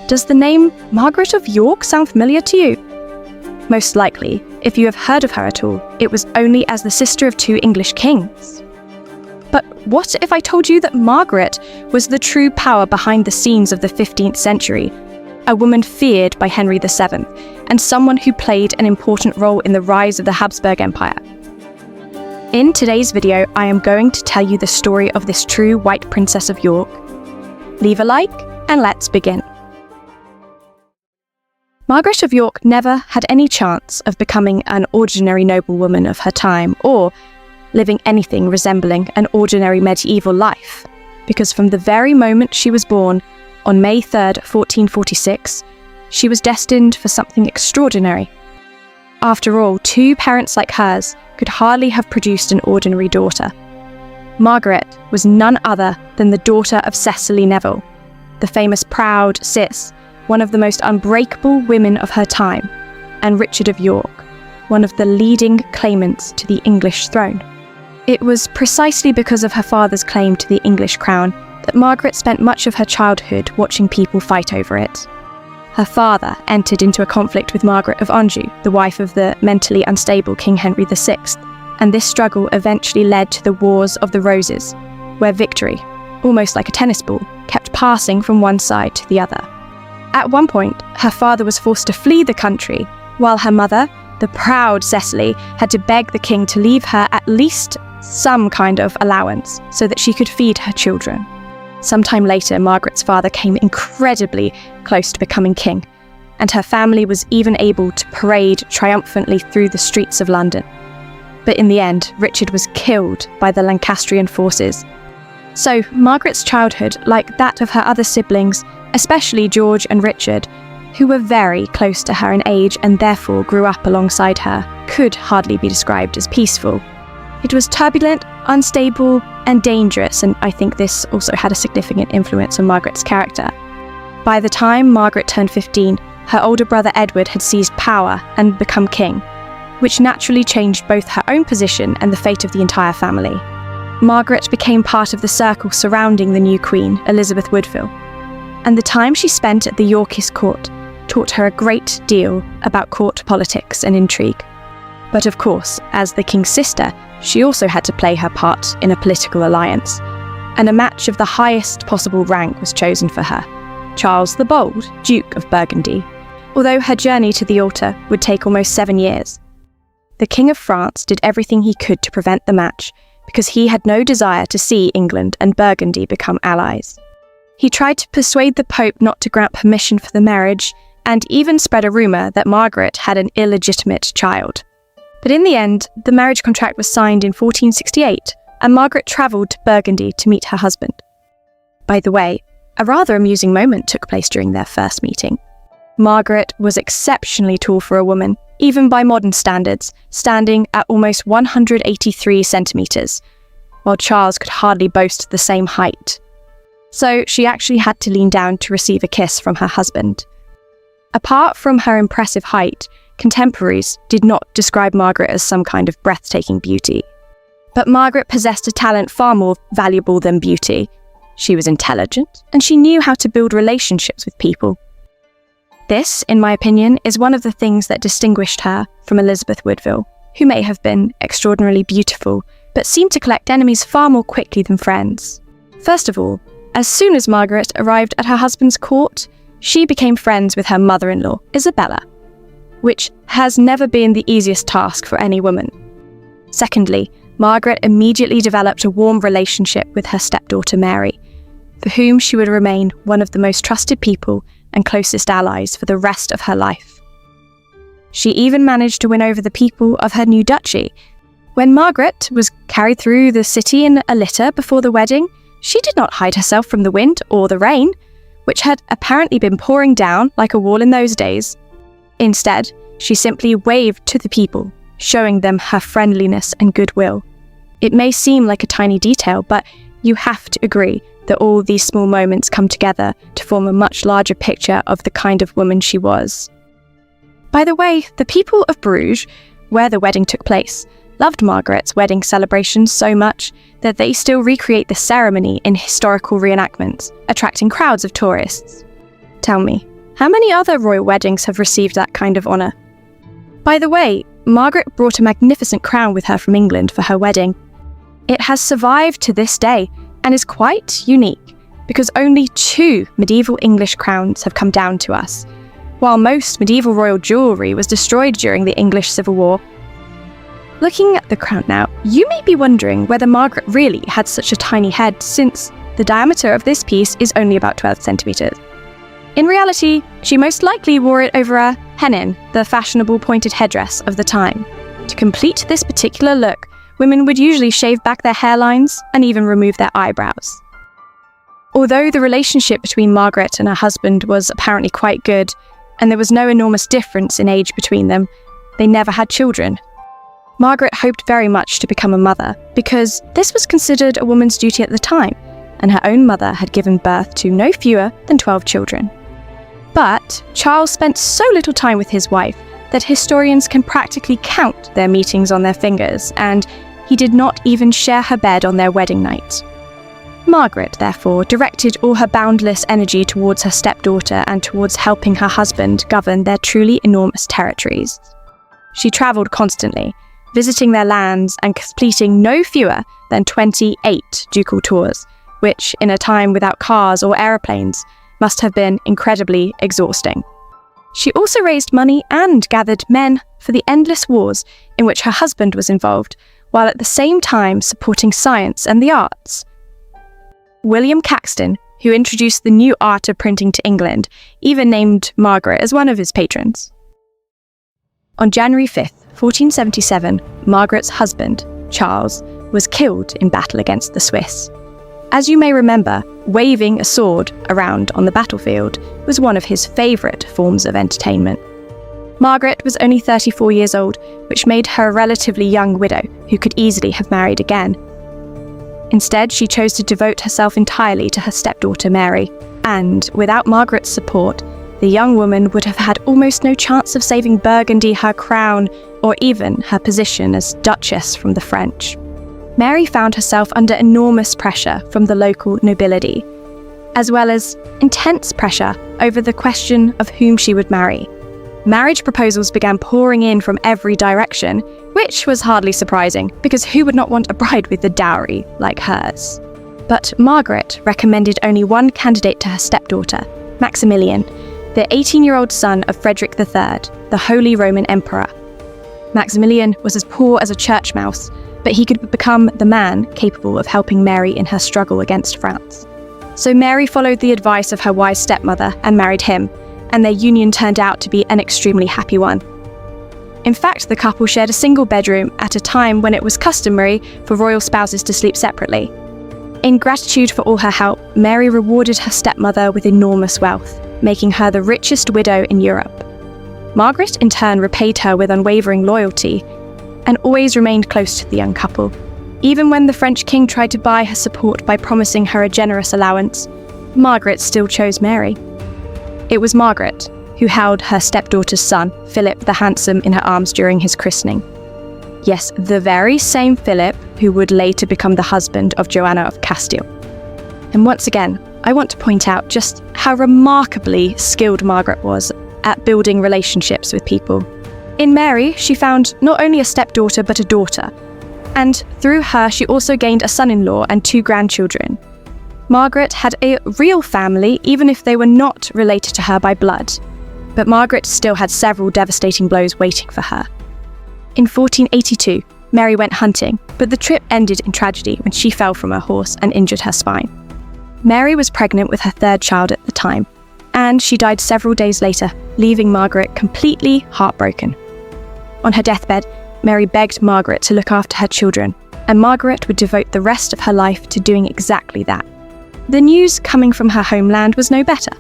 Does the name Margaret of York sound familiar to you? Most likely, if you have heard of her at all, it was only as the sister of two English kings. But what if I told you that Margaret was the true power behind the scenes of the 15th century, a woman feared by Henry VII, and someone who played an important role in the rise of the Habsburg Empire? In today's video, I am going to tell you the story of this true White Princess of York. Leave a like, and let's begin. Margaret of York never had any chance of becoming an ordinary noblewoman of her time, or living anything resembling an ordinary medieval life, because from the very moment she was born, on May 3rd, 1446, she was destined for something extraordinary. After all, two parents like hers could hardly have produced an ordinary daughter. Margaret was none other than the daughter of Cecily Neville, the famous proud Cis, one of the most unbreakable women of her time, and Richard of York, one of the leading claimants to the English throne. It was precisely because of her father's claim to the English crown that Margaret spent much of her childhood watching people fight over it. Her father entered into a conflict with Margaret of Anjou, the wife of the mentally unstable King Henry VI, and this struggle eventually led to the Wars of the Roses, where victory, almost like a tennis ball, kept passing from one side to the other. At one point, her father was forced to flee the country, while her mother, the proud Cecily, had to beg the king to leave her at least some kind of allowance so that she could feed her children. Sometime later, Margaret's father came incredibly close to becoming king, and her family was even able to parade triumphantly through the streets of London. But in the end, Richard was killed by the Lancastrian forces. So Margaret's childhood, like that of her other siblings, especially George and Richard, who were very close to her in age and therefore grew up alongside her, could hardly be described as peaceful. It was turbulent, unstable, and dangerous, and I think this also had a significant influence on Margaret's character. By the time Margaret turned 15, her older brother Edward had seized power and become king, which naturally changed both her own position and the fate of the entire family. Margaret became part of the circle surrounding the new queen, Elizabeth Woodville, and the time she spent at the Yorkist court taught her a great deal about court politics and intrigue. But of course, as the king's sister, she also had to play her part in a political alliance, and a match of the highest possible rank was chosen for her, Charles the Bold, Duke of Burgundy, although her journey to the altar would take almost 7 years. The King of France did everything he could to prevent the match, because he had no desire to see England and Burgundy become allies. He tried to persuade the Pope not to grant permission for the marriage, and even spread a rumour that Margaret had an illegitimate child. But in the end, the marriage contract was signed in 1468, and Margaret travelled to Burgundy to meet her husband. By the way, a rather amusing moment took place during their first meeting. Margaret was exceptionally tall for a woman, even by modern standards, standing at almost 183 centimetres, while Charles could hardly boast the same height. So she actually had to lean down to receive a kiss from her husband. Apart from her impressive height, contemporaries did not describe Margaret as some kind of breathtaking beauty. But Margaret possessed a talent far more valuable than beauty. She was intelligent, and she knew how to build relationships with people. This, in my opinion, is one of the things that distinguished her from Elizabeth Woodville, who may have been extraordinarily beautiful, but seemed to collect enemies far more quickly than friends. First of all, as soon as Margaret arrived at her husband's court, she became friends with her mother-in-law, Isabella, which has never been the easiest task for any woman. Secondly, Margaret immediately developed a warm relationship with her stepdaughter Mary, for whom she would remain one of the most trusted people and closest allies for the rest of her life. She even managed to win over the people of her new duchy. When Margaret was carried through the city in a litter before the wedding, she did not hide herself from the wind or the rain, which had apparently been pouring down like a wall in those days. Instead, she simply waved to the people, showing them her friendliness and goodwill. It may seem like a tiny detail, but you have to agree that all these small moments come together to form a much larger picture of the kind of woman she was. By the way, the people of Bruges, where the wedding took place, loved Margaret's wedding celebration so much that they still recreate the ceremony in historical reenactments, attracting crowds of tourists. Tell me, How many other royal weddings have received that kind of honour? By the way, Margaret brought a magnificent crown with her from England for her wedding. It has survived to this day and is quite unique because only 2 medieval English crowns have come down to us, while most medieval royal jewellery was destroyed during the English Civil War. Looking at the crown now, you may be wondering whether Margaret really had such a tiny head, since the diameter of this piece is only about 12 centimetres. In reality, she most likely wore it over a hennin, the fashionable pointed headdress of the time. To complete this particular look, women would usually shave back their hairlines and even remove their eyebrows. Although the relationship between Margaret and her husband was apparently quite good, and there was no enormous difference in age between them, they never had children. Margaret hoped very much to become a mother, because this was considered a woman's duty at the time, and her own mother had given birth to no fewer than 12 children. But Charles spent so little time with his wife that historians can practically count their meetings on their fingers, and he did not even share her bed on their wedding night. Margaret, therefore, directed all her boundless energy towards her stepdaughter and towards helping her husband govern their truly enormous territories. She travelled constantly, visiting their lands and completing no fewer than 28 ducal tours, which, in a time without cars or aeroplanes, must have been incredibly exhausting. She also raised money and gathered men for the endless wars in which her husband was involved, while at the same time supporting science and the arts. William Caxton, who introduced the new art of printing to England, even named Margaret as one of his patrons. On January 5th, 1477, Margaret's husband, Charles, was killed in battle against the Swiss. As you may remember, waving a sword around on the battlefield was one of his favourite forms of entertainment. Margaret was only 34 years old, which made her a relatively young widow who could easily have married again. Instead, she chose to devote herself entirely to her stepdaughter Mary, and without Margaret's support, the young woman would have had almost no chance of saving Burgundy her crown or even her position as duchess from the French. Mary found herself under enormous pressure from the local nobility, as well as intense pressure over the question of whom she would marry. Marriage proposals began pouring in from every direction, which was hardly surprising, because who would not want a bride with a dowry like hers? But Margaret recommended only one candidate to her stepdaughter, Maximilian, the 18-year-old son of Frederick III, the Holy Roman Emperor. Maximilian was as poor as a church mouse, but he could become the man capable of helping Mary in her struggle against France. So Mary followed the advice of her wise stepmother and married him, and their union turned out to be an extremely happy one. In fact, the couple shared a single bedroom at a time when it was customary for royal spouses to sleep separately. In gratitude for all her help, Mary rewarded her stepmother with enormous wealth, making her the richest widow in Europe. Margaret, in turn, repaid her with unwavering loyalty and always remained close to the young couple. Even when the French king tried to buy her support by promising her a generous allowance, Margaret still chose Mary. It was Margaret who held her stepdaughter's son, Philip the Handsome, in her arms during his christening. Yes, the very same Philip who would later become the husband of Joanna of Castile. And once again, I want to point out just how remarkably skilled Margaret was at building relationships with people. In Mary, she found not only a stepdaughter but a daughter, and through her she also gained a son-in-law and 2 grandchildren. Margaret had a real family, even if they were not related to her by blood. But Margaret still had several devastating blows waiting for her. In 1482, Mary went hunting, but the trip ended in tragedy when she fell from her horse and injured her spine. Mary was pregnant with her 3rd child at the time, and she died several days later, leaving Margaret completely heartbroken. On her deathbed, Mary begged Margaret to look after her children, and Margaret would devote the rest of her life to doing exactly that. The news coming from her homeland was no better.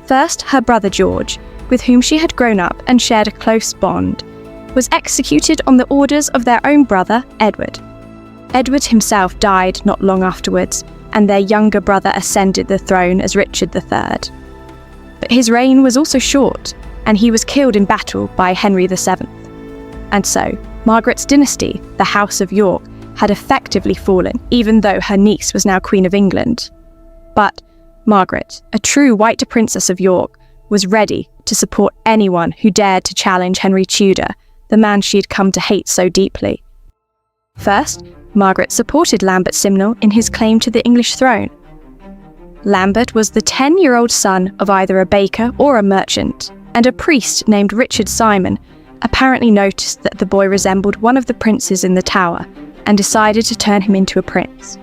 First, her brother George, with whom she had grown up and shared a close bond, was executed on the orders of their own brother, Edward. Edward himself died not long afterwards, and their younger brother ascended the throne as Richard III. But his reign was also short, and he was killed in battle by Henry VII. And so, Margaret's dynasty, the House of York, had effectively fallen, even though her niece was now Queen of England. But Margaret, a true white princess of York, was ready to support anyone who dared to challenge Henry Tudor, the man she had come to hate so deeply. First, Margaret supported Lambert Simnel in his claim to the English throne. Lambert was the 10-year-old son of either a baker or a merchant, and a priest named Richard Simon apparently noticed that the boy resembled one of the princes in the Tower and decided to turn him into a prince.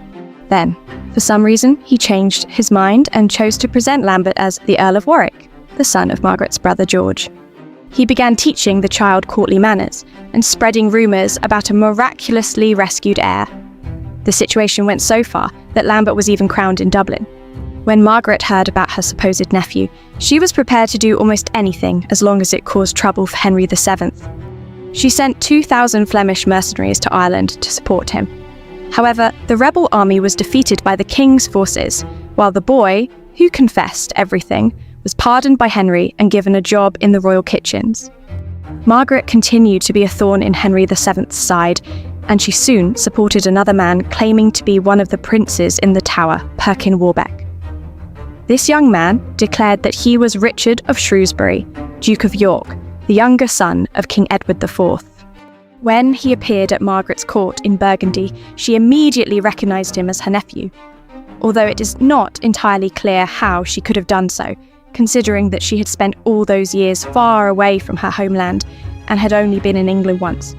Then, for some reason, he changed his mind and chose to present Lambert as the Earl of Warwick, the son of Margaret's brother George. He began teaching the child courtly manners and spreading rumours about a miraculously rescued heir. The situation went so far that Lambert was even crowned in Dublin. When Margaret heard about her supposed nephew, she was prepared to do almost anything as long as it caused trouble for Henry VII. She sent 2,000 Flemish mercenaries to Ireland to support him. However, the rebel army was defeated by the king's forces, while the boy, who confessed everything, was pardoned by Henry and given a job in the royal kitchens. Margaret continued to be a thorn in Henry VII's side, and she soon supported another man claiming to be one of the princes in the Tower, Perkin Warbeck. This young man declared that he was Richard of Shrewsbury, Duke of York, the younger son of King Edward IV. When he appeared at Margaret's court in Burgundy, she immediately recognised him as her nephew, although it is not entirely clear how she could have done so, considering that she had spent all those years far away from her homeland and had only been in England once.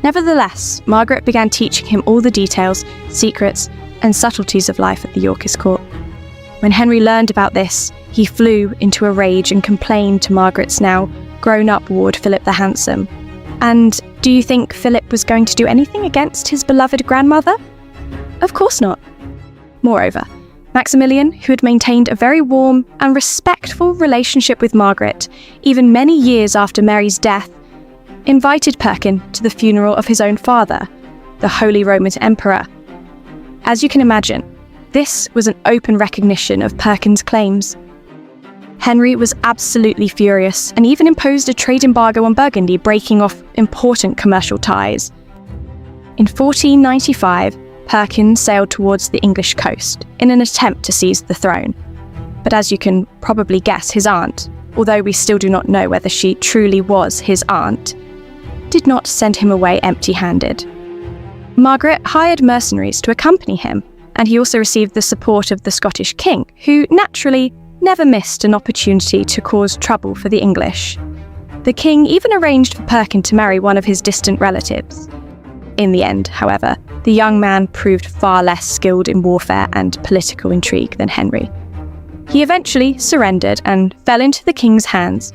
Nevertheless, Margaret began teaching him all the details, secrets, and subtleties of life at the Yorkist court. When Henry learned about this, he flew into a rage and complained to Margaret's now grown-up ward Philip the Handsome. And do you think Philip was going to do anything against his beloved grandmother? Of course not. Moreover, Maximilian, who had maintained a very warm and respectful relationship with Margaret, even many years after Mary's death, invited Perkin to the funeral of his own father, the Holy Roman Emperor. As you can imagine, this was an open recognition of Perkin's claims. Henry was absolutely furious and even imposed a trade embargo on Burgundy, breaking off important commercial ties. In 1495, Perkin sailed towards the English coast in an attempt to seize the throne. But as you can probably guess, his aunt, although we still do not know whether she truly was his aunt, did not send him away empty-handed. Margaret hired mercenaries to accompany him, and he also received the support of the Scottish king, who naturally never missed an opportunity to cause trouble for the English. The king even arranged for Perkin to marry one of his distant relatives. In the end, however, the young man proved far less skilled in warfare and political intrigue than Henry. He eventually surrendered and fell into the king's hands,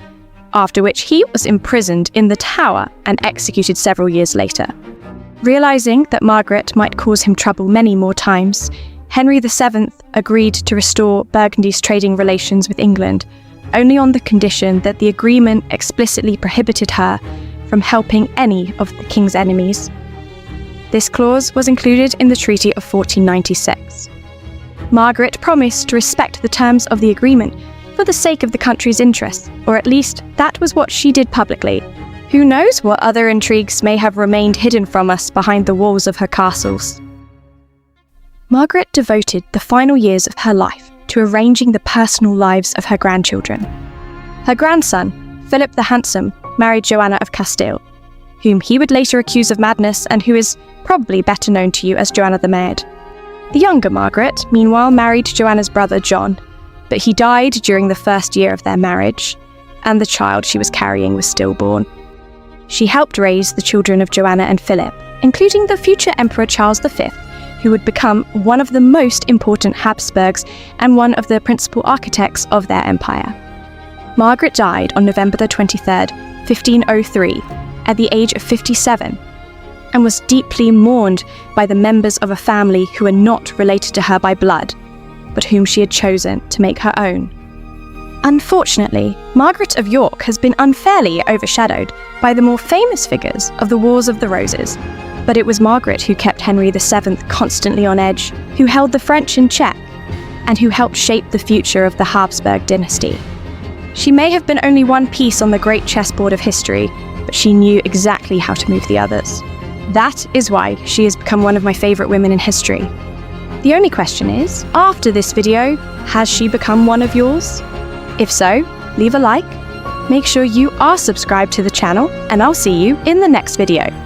after which he was imprisoned in the Tower and executed several years later. Realising that Margaret might cause him trouble many more times, Henry VII agreed to restore Burgundy's trading relations with England, only on the condition that the agreement explicitly prohibited her from helping any of the king's enemies. This clause was included in the Treaty of 1496. Margaret promised to respect the terms of the agreement for the sake of the country's interests, or at least that was what she did publicly. Who knows what other intrigues may have remained hidden from us behind the walls of her castles. Margaret devoted the final years of her life to arranging the personal lives of her grandchildren. Her grandson, Philip the Handsome, married Joanna of Castile, whom he would later accuse of madness and who is probably better known to you as Joanna the Maid. The younger Margaret, meanwhile, married Joanna's brother John, but he died during the first year of their marriage, and the child she was carrying was stillborn. She helped raise the children of Joanna and Philip, including the future Emperor Charles V, who would become one of the most important Habsburgs and one of the principal architects of their empire. Margaret died on November 23rd, 1503, at the age of 57, and was deeply mourned by the members of a family who were not related to her by blood, but whom she had chosen to make her own. Unfortunately, Margaret of York has been unfairly overshadowed by the more famous figures of the Wars of the Roses, but it was Margaret who kept Henry VII constantly on edge, who held the French in check, and who helped shape the future of the Habsburg dynasty. She may have been only one piece on the great chessboard of history, but she knew exactly how to move the others. That is why she has become one of my favourite women in history. The only question is, after this video, has she become one of yours? If so, leave a like, make sure you are subscribed to the channel, and I'll see you in the next video.